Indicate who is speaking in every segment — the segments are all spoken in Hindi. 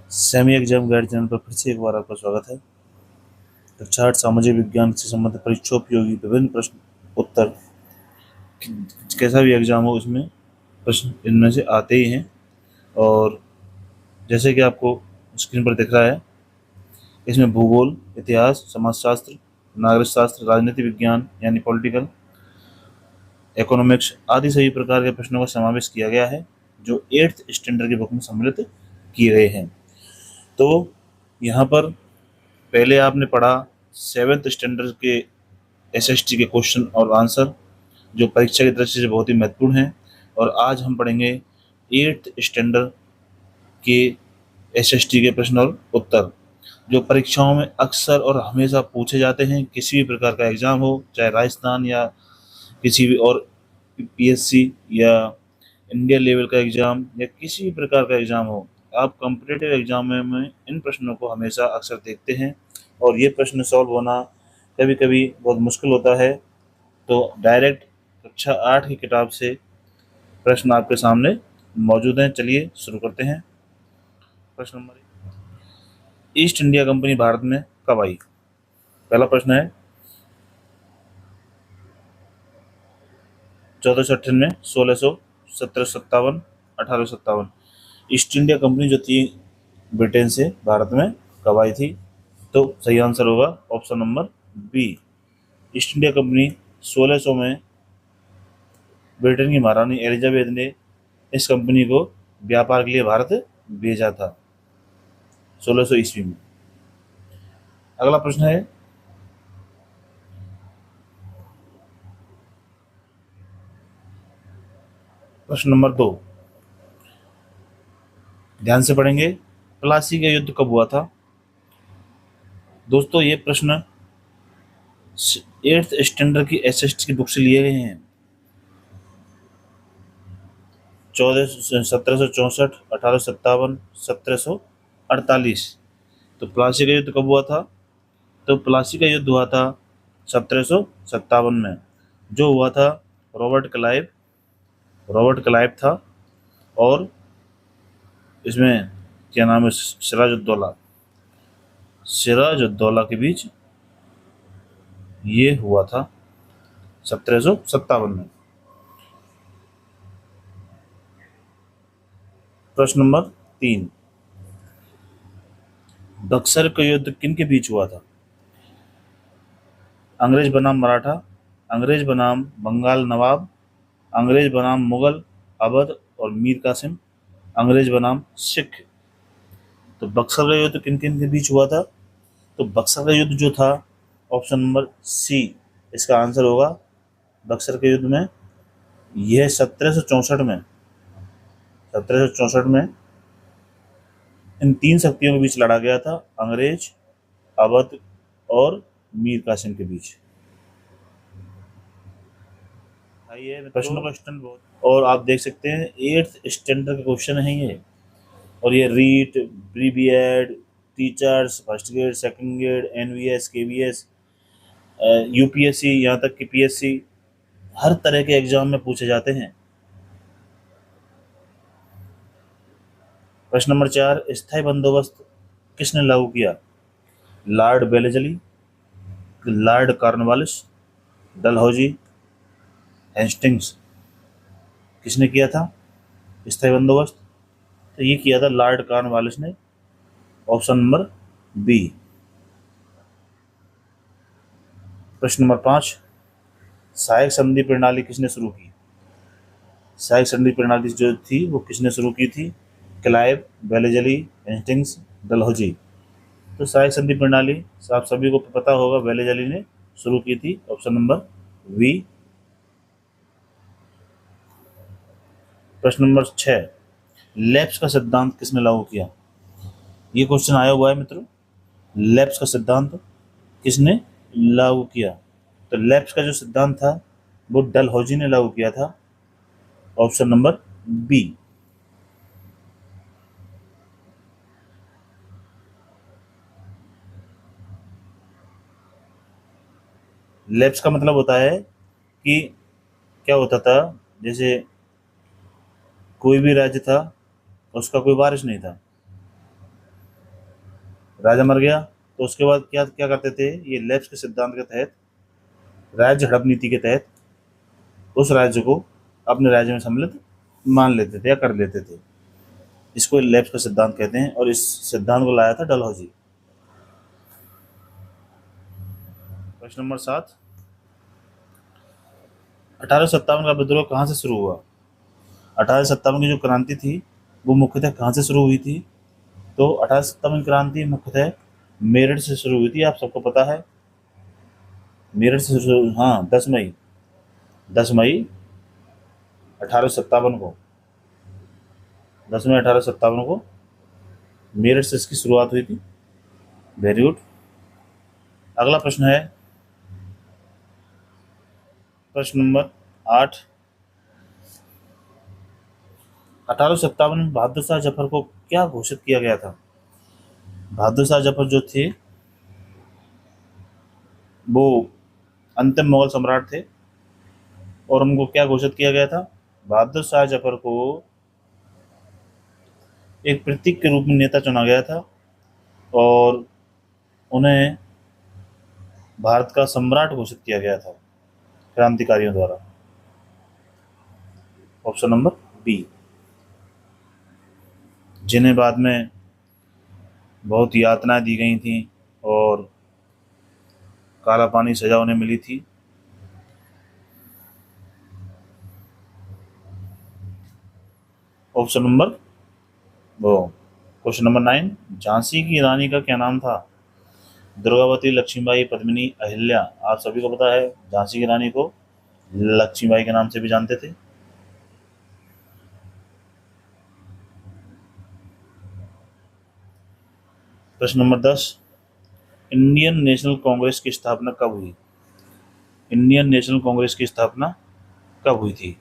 Speaker 1: सेमी एग्जाम गाइड चैनल पर फिर से एक बार आपका स्वागत है। कक्षा 8 सामाजिक विज्ञान से संबंधित परीक्षोपयोगी विभिन्न प्रश्न उत्तर, कैसा भी एग्जाम हो इसमें प्रश्न इनमें से आते ही हैं। और जैसे कि आपको स्क्रीन पर दिख रहा है, इसमें भूगोल, इतिहास, समाजशास्त्र, नागरिक शास्त्र, राजनीति विज्ञान यानी पॉलिटिकल, इकोनॉमिक्स आदि सभी प्रकार के प्रश्नों का समावेश किया गया है जो 8th स्टैंडर्ड की बुक में सम्मिलित किए गए हैं। तो यहाँ पर पहले आपने पढ़ा 7th स्टैंडर्ड के एसएसटी के क्वेश्चन और आंसर जो परीक्षा की दृष्टि से बहुत ही महत्वपूर्ण है। और आज हम पढ़ेंगे 8th स्टैंडर्ड के एसएसटी के प्रश्न और उत्तर जो परीक्षाओं में अक्सर और हमेशा पूछे जाते हैं। किसी भी प्रकार का एग्जाम हो, चाहे राजस्थान या किसी भी और पीएससी या इंडिया लेवल का एग्जाम या किसी भी प्रकार का एग्जाम हो, आप कॉम्पिटिटिव एग्जाम में इन प्रश्नों को हमेशा अक्सर देखते हैं। और ये प्रश्न सॉल्व होना कभी कभी बहुत मुश्किल होता है। तो डायरेक्ट कक्षा 8 की किताब से प्रश्न आपके सामने मौजूद हैं। चलिए शुरू करते हैं। प्रश्न number 1, east India company Bharat में कब आई? पहला प्रश्न है 1498, 1600, 1757, 1857। ईस्ट इंडिया कंपनी जो थी ब्रिटेन से भारत में कब आई थी? तो सही आंसर होगा option number B. East India Company 1600 में ब्रिटेन की महारानी एलिजाबेथ ने इस कंपनी को व्यापार के लिए भारत भेजा था 1600 ईस्वी में। अगला प्रश्न है प्रश्न नंबर 2, ध्यान से पढ़ेंगे। प्लासी का युद्ध कब हुआ था? दोस्तों ये प्रश्न 8th स्टैंडर्ड की एसएसटी की बुक से लिए गए हैं। 1764, 1857, 1748। तो प्लासी का युद्ध कब हुआ था? तो प्लासी का युद्ध हुआ था 1757 में। जो हुआ था रॉबर्ट क्लाइव था और इसमें क्या नाम है, सिराजुद्दौला के बीच ये हुआ था 1757 में। प्रश्न नंबर 3, बक्सर का युद्ध किन के बीच हुआ था? अंग्रेज बनाम मराठा, अंग्रेज बनाम बंगाल नवाब, अंग्रेज बनाम मुगल अवध और मीर कासिम, अंग्रेज बनाम सिख। तो बक्सर का युद्ध किन किन के बीच हुआ था? तो बक्सर का युद्ध जो था ऑप्शन नंबर सी इसका आंसर होगा। बक्सर के युद्ध में यह 1764 में इन 3 शक्तियों के बीच लड़ा गया था, अंग्रेज, अवध और मीर कासिम के बीच। प्रश्नों का स्टैंड बहुत, और आप देख सकते हैं 8th स्टैंडर्ड का क्वेश्चन है ये। और ये रीट, ब्रीबिएड, teachers, first grade, second grade, NVS, KVS, UPSC, यहाँ तक कि पीएससी, हर तरह के एग्जाम में पूछे जाते हैं। प्रश्न नंबर 4, स्थायी बंदोबस्त किसने लागू किया? Lord Wellesley, Lord Cornwallis, Dalhousie, Hastings. किसने किया था स्थायी बंदोबस्त? तो ये किया था लॉर्ड कॉर्नवालिस ने, ऑप्शन नंबर बी। प्रश्न नंबर 5, सहायक संधि प्रणाली किसने शुरू की? सहायक संधि प्रणाली जो थी वो किसने शुरू की थी? Clive, Wellesley, Hastings, Dalhousie. तो सहायक संधि प्रणाली आप सभी को पता होगा वेलेस्ली ने शुरू की थी, ऑप्शन नंबर वी। प्रश्न नंबर 6, लेप्स का सिद्धांत किसने लागू किया? ये क्वेश्चन आया हुआ है मित्रों। लेप्स का सिद्धांत किसने लागू किया? तो लेप्स का जो सिद्धांत था वो डलहौजी ने लागू किया था, ऑप्शन नंबर बी। लेप्स का मतलब होता है कि क्या होता था, जैसे कोई भी राज्य था उसका कोई वारिस नहीं था, राजा मर गया तो उसके बाद क्या क्या करते थे, ये लेप्स के सिद्धांत के तहत, राज्य हड़प नीति के तहत उस राज्य को अपने राज्य में सम्मिलित मान लेते थे या कर लेते थे। इसको लेप्स का सिद्धांत कहते हैं और इस सिद्धांत को लाया था डलहौजी। प्रश्न नंबर 7, 1857 का विद्रोह कहाँ से शुरू हुआ? 1857 की जो क्रांति थी वो मुख्यतः कहाँ से शुरू हुई थी? तो 1857 की क्रांति मुख्यतः मेरठ से शुरू हुई थी, आप सबको पता है। मेरठ से शुरू, हाँ, 10 मई 1857 को, 10 मई 1857 को मेरठ से इसकी शुरुआत हुई थी। Very good. अगला प्रश्न है प्रश्न नंबर 8, 1857 में बहादुर शाह जफर को क्या घोषित किया गया था? बहादुर शाह जफर जो थे वो अंतिम मुगल सम्राट थे और उनको क्या घोषित किया गया था? बहादुर शाह जफर को एक प्रतीक के रूप में नेता चुना गया था और उन्हें भारत का सम्राट घोषित किया गया था क्रांतिकारियों द्वारा। Option number B. जिन्हें बाद में बहुत यातनाएं दी गई थी और काला पानी सजा उन्हें मिली थी। ऑप्शन नंबर वो क्वेश्चन नंबर 9, झांसी की रानी का क्या नाम था? दुर्गावती, लक्ष्मीबाई, पद्मिनी, अहिल्या। आप सभी को पता है झांसी की रानी को लक्ष्मीबाई के नाम से भी जानते थे। प्रश्न नंबर 10, इंडियन नेशनल कांग्रेस की स्थापना कब हुई? इंडियन नेशनल कांग्रेस की स्थापना कब हुई थी?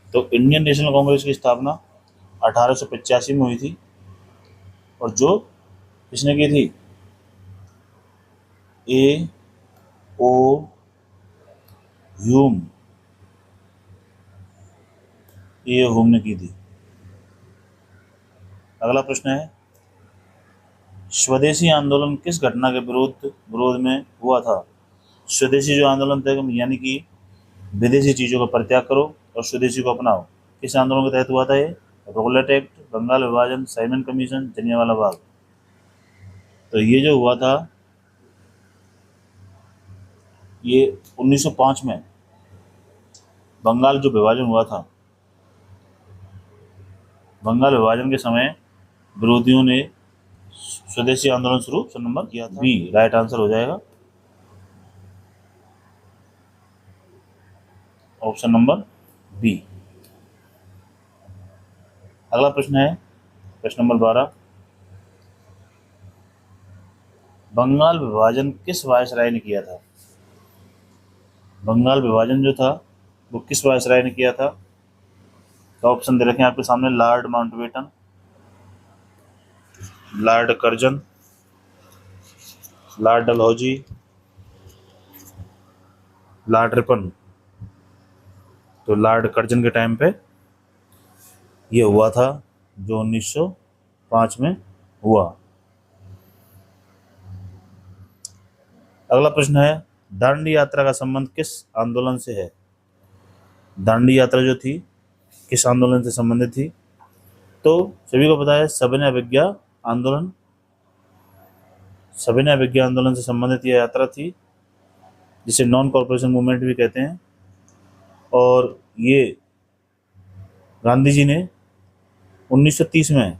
Speaker 1: तो इंडियन नेशनल कांग्रेस की स्थापना 1885 में हुई थी और जो किसने की थी? ए ओ ह्यूम, ए ह्यूम ने की थी। अगला प्रश्न है, स्वदेशी आंदोलन किस घटना के विरोध में हुआ था? स्वदेशी जो आंदोलन थे यानी कि विदेशी चीजों का परित्याग करो और स्वदेशी को अपनाओ, किस आंदोलन के तहत हुआ था ये? रोगलेट एक्ट, बंगाल विभाजन, साइमन कमीशन, जलियांवाला बाग। तो ये जो हुआ था ये 1905 में बंगाल जो विभाजन हुआ था, बंगाल विभाजन के समय विरोधियों ने स्वदेशी आंदोलन शुरू नंबर किया था। बी राइट आंसर हो जाएगा, ऑप्शन नंबर बी। अगला प्रश्न है प्रश्न नंबर 12, बंगाल विभाजन किस वायसराय ने किया था? बंगाल विभाजन जो था वो किस वायसराय ने किया था? तो ऑप्शन दे रखे हैं आपके सामने, Lord Mountbatten, Lord Curzon, Lord Dalhousie, Lord Ripon. तो लॉर्ड कर्जन के टाइम पे ये हुआ था जो 1905 में हुआ। अगला प्रश्न है, दांडी यात्रा का संबंध किस आंदोलन से है? दांडी यात्रा जो थी किस आंदोलन से संबंधित थी? तो सभी को पता है सविनय अवज्ञा आंदोलन, सविनय अवज्ञा आंदोलन से संबंधित यह यात्रा थी जिसे नॉन कॉर्पोरेशन मूवमेंट भी कहते हैं। और ये गांधी जी ने 1930 में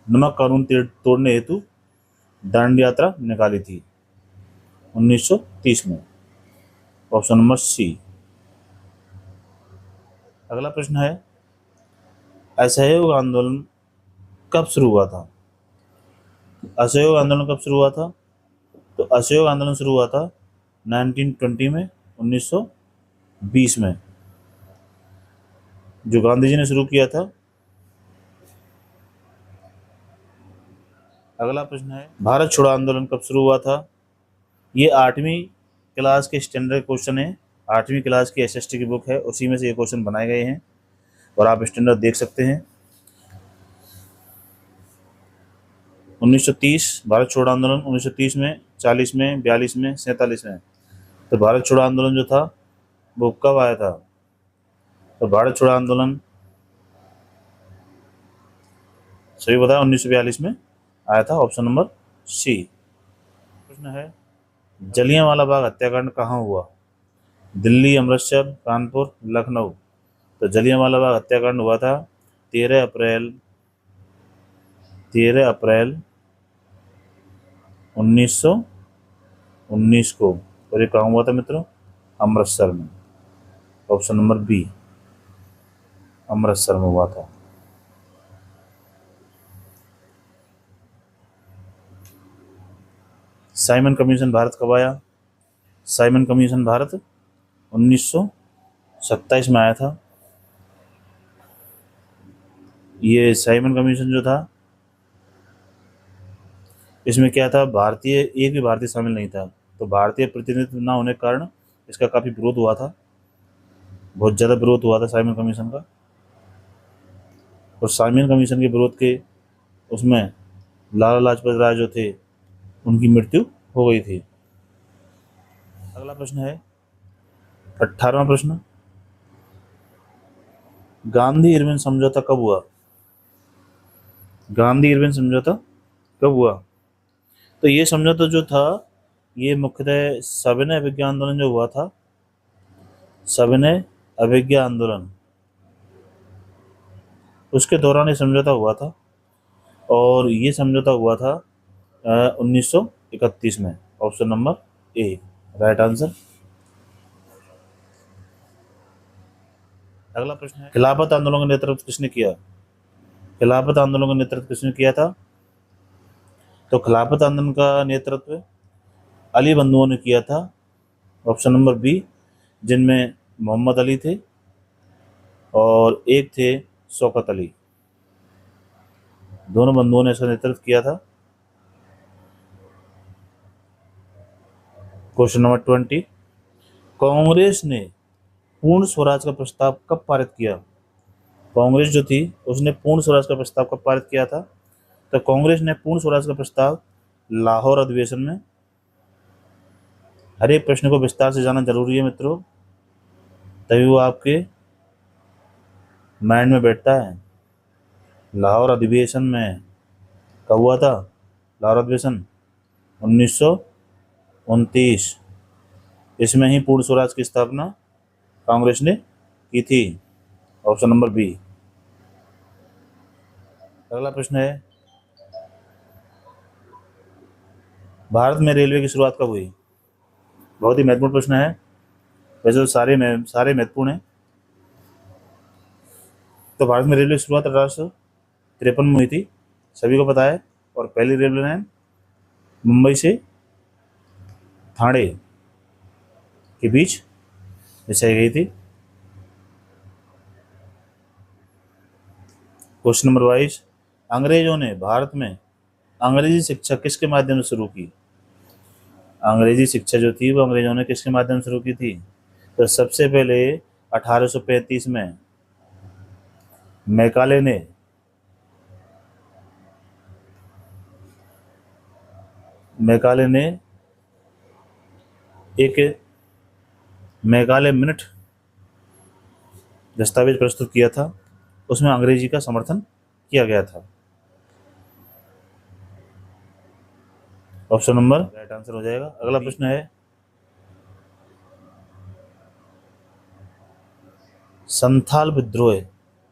Speaker 1: नमक कानून तोड़ने हेतु दांडी यात्रा निकाली थी 1930 में। Option number C. अगला प्रश्न है, असहयोग आंदोलन कब शुरू हुआ था? असहयोग आंदोलन कब शुरू हुआ था? तो असहयोग आंदोलन शुरू हुआ था 1920 में, 1920 में, जो गांधी जी ने शुरू किया था। अगला प्रश्न है, भारत छोड़ो आंदोलन कब शुरू हुआ था? ये 8वीं क्लास के स्टैंडर्ड क्वेश्चन है, 8वीं क्लास की एसएसटी की बुक है, उसी में से ये क्वेश्चन बनाए गए हैं और आप स्टैंडर्ड देख सकते हैं। 1930 भारत छोड़ो आंदोलन 1930 में, 40 में, 42 में, 47 में। तो भारत छोड़ो आंदोलन जो था वो कब आया था? तो भारत छोड़ो आंदोलन सही बताया 1942 में आया था, ऑप्शन नंबर सी। प्रश्न है जलियांवाला बाग हत्याकांड कहाँ हुआ? दिल्ली, अमृतसर, कानपुर, लखनऊ। तो जलियांवाला बाग हत्याकांड हुआ था 13 अप्रैल 1919 को। और ये कहाँ हुआ था मित्रों? अमृतसर में, ऑप्शन नंबर बी, अमृतसर में हुआ था। साइमन कमीशन भारत कब आया? साइमन कमीशन भारत 1927 में आया था। ये साइमन कमीशन जो था इसमें क्या था, भारतीय, एक भी भारतीय शामिल नहीं था। तो भारतीय प्रतिनिधित्व ना होने के कारण इसका काफ़ी विरोध हुआ था, बहुत ज़्यादा विरोध हुआ था साइमन कमीशन का। और साइमन कमीशन के विरोध के उसमें लाला लाजपत राय जो थे उनकी मृत्यु हो गई थी। अगला प्रश्न है 18वां प्रश्न, गांधी इरविन समझौता कब हुआ? गांधी इरविन समझौता कब हुआ? तो ये समझौता जो था ये मुख्यतः सविनय अवज्ञा आंदोलन जो हुआ था, सविनय अवज्ञा आंदोलन, उसके दौरान ये समझौता हुआ था। और ये समझौता हुआ था 1931 में, option number A right answer. अगला प्रश्न है खिलाफत आंदोलन का नेतृत्व किसने किया? खिलाफत आंदोलन का नेतृत्व किसने किया था? तो खिलाफत आंदोलन का नेतृत्व अली बंधुओं ने किया था, ऑप्शन नंबर बी, जिनमें मोहम्मद अली थे और एक थे शौकत अली। दोनों बंधुओं ने इसका नेतृत्व किया था। क्वेश्चन नंबर 20, कांग्रेस ने पूर्ण स्वराज का प्रस्ताव कब पारित किया? कांग्रेस जो थी उसने पूर्ण स्वराज का प्रस्ताव कब पारित किया था? तो कांग्रेस ने पूर्ण स्वराज का प्रस्ताव लाहौर अधिवेशन में। हर एक प्रश्न को विस्तार से जानना जरूरी है मित्रों, तभी वो आपके माइंड में बैठता है। लाहौर अधिवेशन में कब हुआ था? लाहौर अधिवेशन 1929। इसमें ही पूर्ण स्वराज की स्थापना कांग्रेस ने की थी, ऑप्शन नंबर बी। अगला प्रश्न है भारत में रेलवे की शुरुआत कब हुई? बहुत ही महत्वपूर्ण प्रश्न है, वैसे तो सारे महत्वपूर्ण हैं। तो भारत में रेलवे की शुरुआत 1853 में हुई थी, सभी को पता है। और पहली रेलवे लाइन मुंबई से ठाणे के बीच बिछाई गई थी। क्वेश्चन नंबर 22, अंग्रेजों ने भारत में अंग्रेजी शिक्षा किसके माध्यम से शुरू की? अंग्रेजी शिक्षा जो थी वो अंग्रेजों ने किसके माध्यम से शुरू की थी? तो सबसे पहले 1835 में मैकाले ने एक मैकाले मिनट दस्तावेज प्रस्तुत किया था, उसमें अंग्रेजी का समर्थन किया गया था। ऑप्शन नंबर राइट आंसर हो जाएगा। अगला प्रश्न है संथाल विद्रोह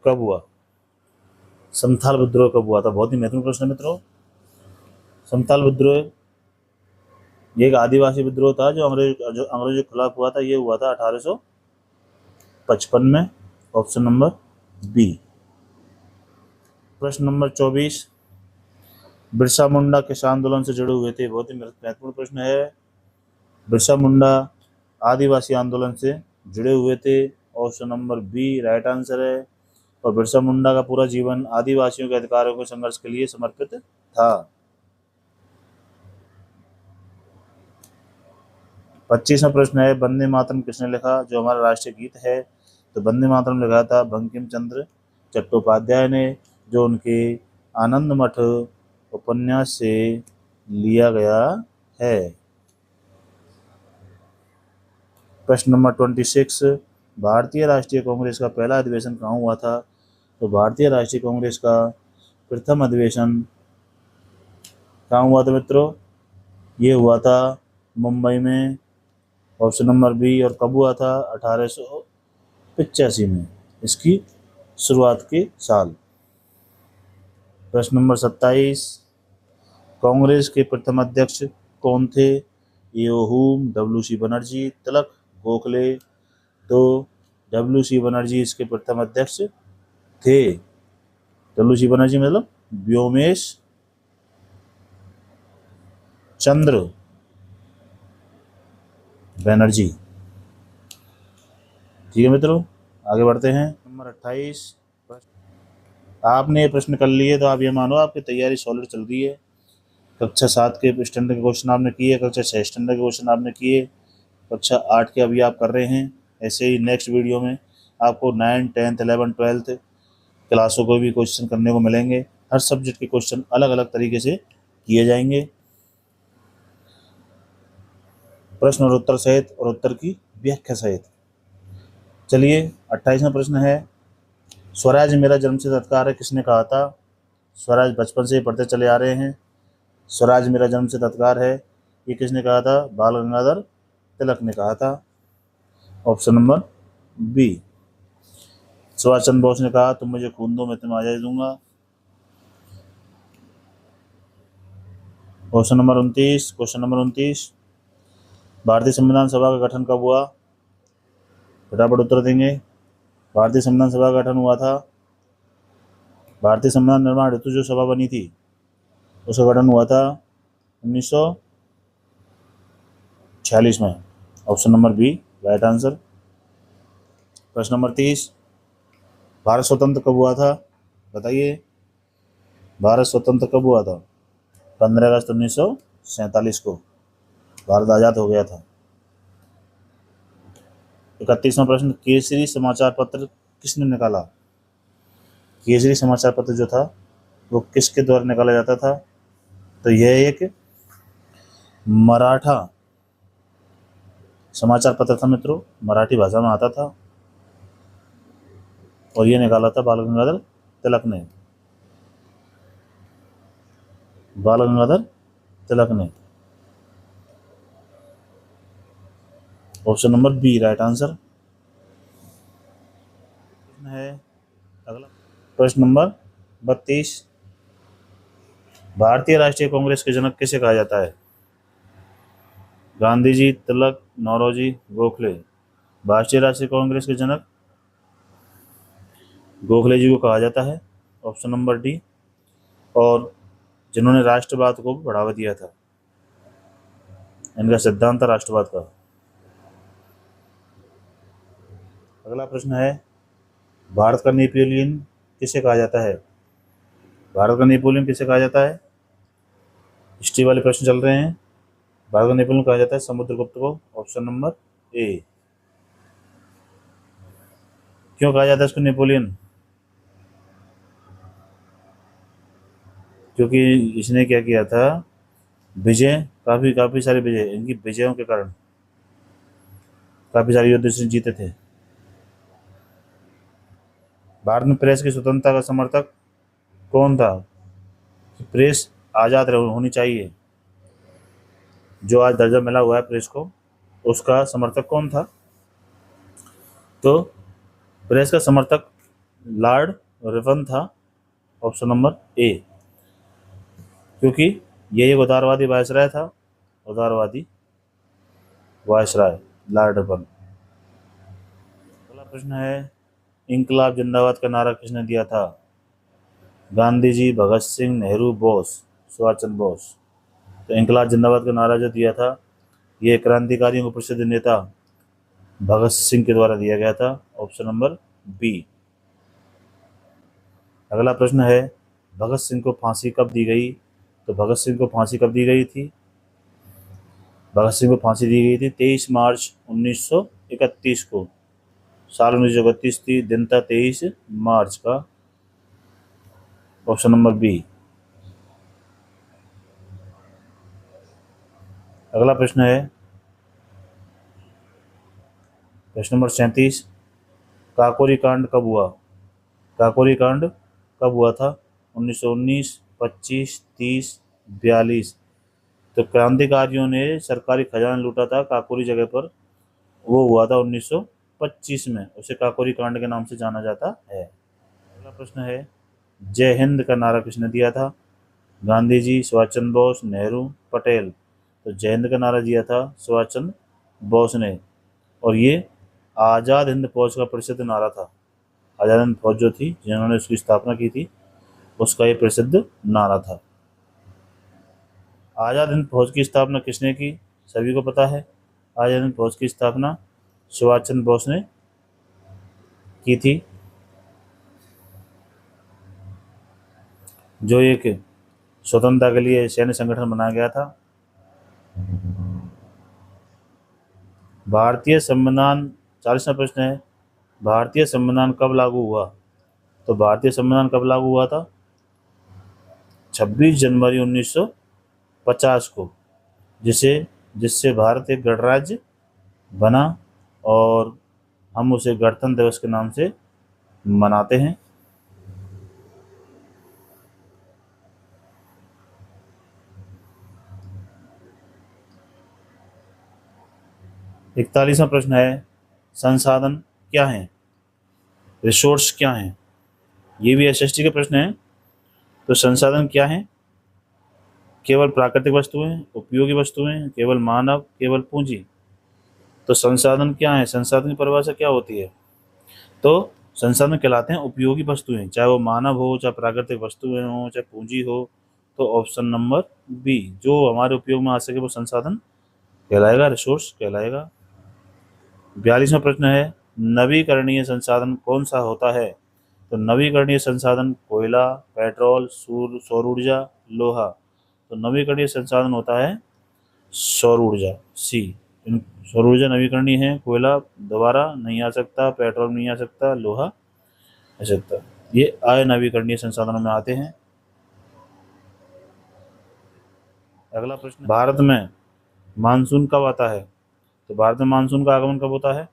Speaker 1: कब हुआ? संथाल विद्रोह कब हुआ था? बहुत ही महत्वपूर्ण प्रश्न है मित्रों। संथाल विद्रोह ये एक आदिवासी विद्रोह था जो अंग्रेजों के खिलाफ हुआ था। ये हुआ था 1855 में, ऑप्शन नंबर बी। प्रश्न नंबर 24, बिरसा मुंडा किस आंदोलन से जुड़े हुए थे? बहुत ही महत्वपूर्ण प्रश्न है। बिरसा मुंडा आदिवासी आंदोलन से जुड़े हुए थे, option number B right answer है। और बिरसा मुंडा का पूरा जीवन आदिवासियों के अधिकारों के संघर्ष के लिए समर्पित था। 25वां प्रश्न है वंदे मातरम किसने लिखा? जो हमारा राष्ट्रीय गीत है, तो वंदे मातरम लिखा था बंकिम चंद्र चट्टोपाध्याय ने, जो उनके आनंद मठ उपन्यास से लिया गया है? प्रश्न नंबर 26, भारतीय राष्ट्रीय कांग्रेस का पहला अधिवेशन कहाँ हुआ था? तो भारतीय राष्ट्रीय कांग्रेस का प्रथम अधिवेशन कहाँ हुआ था मित्रों? ये हुआ था मुंबई में, ऑप्शन नंबर बी। और कब हुआ था? 1885 में, इसकी शुरुआत के साल। प्रश्न नंबर 27, कांग्रेस के प्रथम अध्यक्ष कौन थे? हुम, डब्ल्यू.सी. बनर्जी, तिलक, गोखले। तो डब्ल्यू.सी. बनर्जी इसके प्रथम अध्यक्ष थे। डब्ल्यू.सी. बनर्जी मतलब व्योमेश चंद्र बनर्जी। ठीक है मित्रों, आगे बढ़ते हैं। नंबर 28, आपने ये प्रश्न कर लिए तो आप ये मानो आपकी तैयारी सॉलिड चल रही है। कक्षा 7 के स्टैंडर्ड के क्वेश्चन आपने किए, कक्षा 6 स्टैंडर्ड के क्वेश्चन आपने किए, कक्षा 8 के अभी आप कर रहे हैं। ऐसे ही नेक्स्ट वीडियो में आपको 9, 10, 11, 12 क्लासों को भी क्वेश्चन करने को मिलेंगे। हर सब्जेक्ट के क्वेश्चन अलग अलग तरीके से किए जाएंगे, प्रश्न और उत्तर सहित और उत्तर की व्याख्या सहित। चलिए 28वां प्रश्न है, स्वराज मेरा जन्म से तत्कार है किसने कहा था? स्वराज बचपन से ही पढ़ते चले आ रहे हैं। स्वराज मेरा जन्म से तत्कार है, ये किसने कहा था? बाल गंगाधर तिलक ने कहा था। Option number B. Subhash Chandra Bose ने कहा तुम मुझे खून दो मैं तुम्हें आज़ादी दूंगा। क्वेश्चन नंबर 29, भारतीय संविधान सभा का गठन कब हुआ? फटाफट उत्तर देंगे। भारतीय संविधान सभा का गठन हुआ था, भारतीय संविधान निर्माण हेतु जो सभा बनी थी उसका गठन हुआ था 1946 में। Option number B right answer. प्रश्न नंबर 30, भारत स्वतंत्र कब हुआ था? बताइए, भारत स्वतंत्र कब हुआ था? 15 अगस्त 1947 को भारत आज़ाद हो गया था। 31वां प्रश्न, केसरी समाचार पत्र किसने निकाला? केसरी समाचार पत्र जो था वो किसके द्वारा निकाला जाता था? तो यह एक मराठा समाचार पत्र था मित्रों, मराठी भाषा में आता था और ये निकाला था बाल गंगाधर तिलक ने। बाल गंगाधर तिलक ने। Option number B right answer है। अगला प्रश्न नंबर 32, भारतीय राष्ट्रीय कांग्रेस के जनक किसे कहा जाता है? गांधी जी, तिलक, नौरोजी, गोखले। भारतीय राष्ट्रीय कांग्रेस के जनक गोखले जी को कहा जाता है। Option number D. और जिन्होंने राष्ट्रवाद को बढ़ावा दिया था, इनका सिद्धांत था राष्ट्रवाद का। अगला प्रश्न है, भारत का नेपोलियन किसे कहा जाता है? भारत का नेपोलियन किसे कहा जाता है? हिस्ट्री वाले प्रश्न चल रहे हैं। भारत का नेपोलियन कहा जाता है समुद्रगुप्त को। Option number A. क्यों कहा जाता है इसको नेपोलियन? क्योंकि इसने क्या किया था, विजय, काफी सारे विजय, इनकी विजयों के कारण काफी सारे युद्ध से जीते थे। भारत में प्रेस की स्वतंत्रता का समर्थक कौन था? प्रेस आजाद होनी चाहिए, जो आज दर्जा मिला हुआ है प्रेस को, उसका समर्थक कौन था? तो प्रेस का समर्थक लॉर्ड रिपन था। Option number A. क्योंकि ये एक उदारवादी वायसराय था, उदारवादी वायसराय लॉर्ड रिपन। अगला प्रश्न है, इंकलाब जिंदाबाद का नारा किसने दिया था? गांधी जी, भगत सिंह, नेहरू, बोस, सुभाष चंद्र बोस। तो इंकलाब जिंदाबाद का नारा जो दिया था, ये क्रांतिकारियों को प्रसिद्ध नेता भगत सिंह के द्वारा दिया गया था। Option number B. अगला प्रश्न है, भगत सिंह को फांसी कब दी गई? तो भगत सिंह को फांसी कब दी गई थी? भगत सिंह को फांसी दी गई थी 23 मार्च 1931 को। साल 1931 थी, दिन था 23 मार्च का। Option number B. अगला प्रश्न है प्रश्न नंबर 37, काकोरी कांड कब हुआ? काकोरी कांड कब हुआ था? 1919, 25, 30, 42। तो क्रांतिकारियों ने सरकारी खजाना लूटा था काकोरी जगह पर, वो हुआ था 1925 में। उसे काकोरी कांड के नाम से जाना जाता है। अगला प्रश्न है, जय हिंद का नारा किसने दिया था? गांधी जी, सुभाष चंद्र बोस, नेहरू, पटेल। तो जय हिंद का नारा दिया था सुभाष चंद्र बोस ने, और ये आज़ाद हिंद फौज का प्रसिद्ध नारा था। आज़ाद हिंद फौज जो थी, जिन्होंने उसकी स्थापना की थी, उसका ये प्रसिद्ध नारा था। आज़ाद हिंद फौज की स्थापना किसने की? सभी को पता है। आज़ाद हिंद फौज की स्थापना सुभाष चंद्र बोस ने की थी, जो एक स्वतंत्रता के लिए सैन्य संगठन बनाया गया था। भारतीय संविधान, 40वां प्रश्न है, भारतीय संविधान कब लागू हुआ? तो भारतीय संविधान कब लागू हुआ था? 26 जनवरी 1950 को, जिससे भारत एक गणराज्य बना, और हम उसे गणतंत्र दिवस के नाम से मनाते हैं। इकतालीसवां प्रश्न है, संसाधन क्या है? रिसोर्स क्या है? ये भी एसएसटी के प्रश्न है। तो संसाधन क्या है? केवल प्राकृतिक वस्तुएं, उपयोगी वस्तुएं, केवल मानव, केवल पूंजी। तो संसाधन क्या है? संसाधन की परिभाषा क्या होती है? तो संसाधन कहलाते हैं उपयोगी वस्तुएं, चाहे वो मानव हो, चाहे प्राकृतिक वस्तुएं हो, चाहे पूंजी हो। तो ऑप्शन नंबर बी, जो हमारे उपयोग में आ सके वो संसाधन कहलाएगा, रिसोर्स कहलाएगा। 42वां प्रश्न है, नवीकरणीय संसाधन कौन सा होता है? तो नवीकरणीय संसाधन कोयला, पेट्रोल, सौर ऊर्जा, लोहा। तो नवीकरणीय संसाधन होता है सौर ऊर्जा, सी। सौर ऊर्जा नवीकरणीय है। कोयला दोबारा नहीं आ सकता, पेट्रोल नहीं आ सकता, लोहा आ सकता। ये अनवीकरणीय संसाधनों में आते हैं। अगला प्रश्न, भारत में मानसून कब आता है? तो भारत में मानसून का आगमन कब होता है?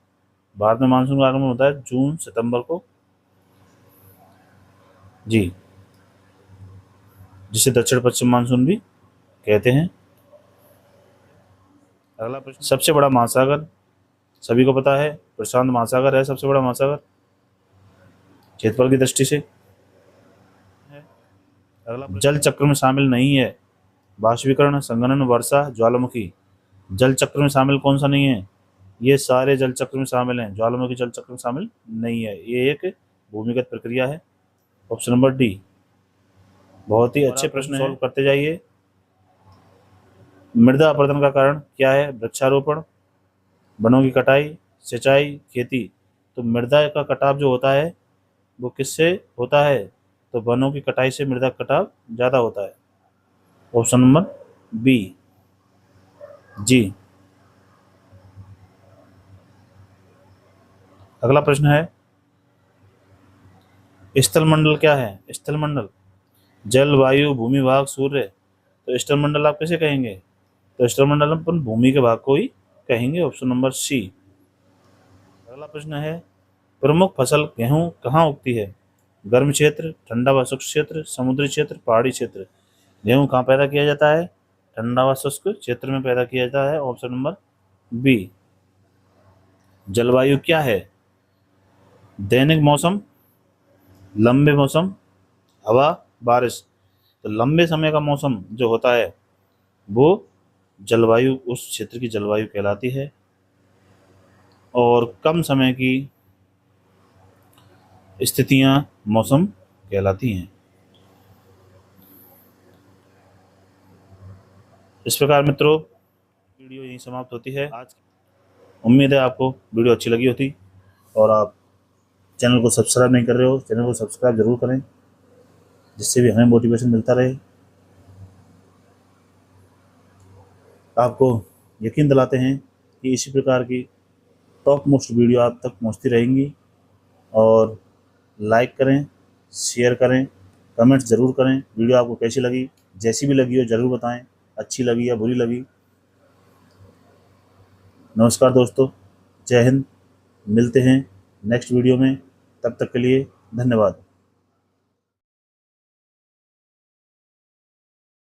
Speaker 1: भारत में मानसून का आगमन होता है जून सितंबर को, जी, जिसे दक्षिण पश्चिम मानसून भी कहते हैं। अगला प्रश्न, सबसे बड़ा महासागर, सभी को पता है प्रशांत महासागर है सबसे बड़ा महासागर क्षेत्रफल की दृष्टि से। अगला जल चक्र में शामिल नहीं है, वाष्पीकरण, संघनन, वर्षा, ज्वालामुखी। जल चक्र में शामिल कौन सा नहीं है? ये सारे जल चक्र में शामिल हैं, ज्वालामुखी जल चक्र में शामिल नहीं है। ये एक भूमिगत प्रक्रिया है। Option number D. बहुत ही अच्छे प्रश्न सॉल्व करते जाइए। मृदा अपरदन का कारण क्या है? वृक्षारोपण, वनों की कटाई, सिंचाई, खेती। तो मृदा का कटाव जो होता है वो किससे होता है? तो वनों की कटाई से मृदा कटाव ज़्यादा होता है। ऑप्शन नंबर बी, जी। अगला प्रश्न है, स्थलमंडल क्या है? स्थलमंडल जल, वायु, भूमि भाग, सूर्य। तो स्थलमंडल आप कैसे कहेंगे? तो स्थलमंडल अपन भूमि के भाग को ही कहेंगे। Option number C. अगला प्रश्न है, प्रमुख फसल गेहूं कहाँ उगती है? गर्म क्षेत्र, ठंडा व शुष्क क्षेत्र, समुद्री क्षेत्र, पहाड़ी क्षेत्र। गेहूं कहाँ पैदा किया जाता है? ठंडा व शुष्क क्षेत्र में पैदा किया जाता है। Option number B. जलवायु क्या है? दैनिक मौसम, लंबे मौसम, हवा, बारिश। तो लंबे समय का मौसम जो होता है वो जलवायु, उस क्षेत्र की जलवायु कहलाती है, और कम समय की स्थितियां मौसम कहलाती हैं। इस प्रकार मित्रों वीडियो यहीं समाप्त होती है आज। उम्मीद है आपको वीडियो अच्छी लगी होती, और आप चैनल को सब्सक्राइब नहीं कर रहे हो, चैनल को सब्सक्राइब जरूर करें, जिससे भी हमें मोटिवेशन मिलता रहे। आपको यकीन दिलाते हैं कि इसी प्रकार की टॉप मोस्ट वीडियो आप तक पहुंचती रहेंगी। और लाइक करें, शेयर करें, कमेंट्स ज़रूर करें। वीडियो आपको कैसी लगी, जैसी भी लगी हो ज़रूर बताएं, अच्छी लगी या बुरी लगी। नमस्कार दोस्तों, जय हिंद। मिलते हैं नेक्स्ट वीडियो में, तब तक के लिए धन्यवाद।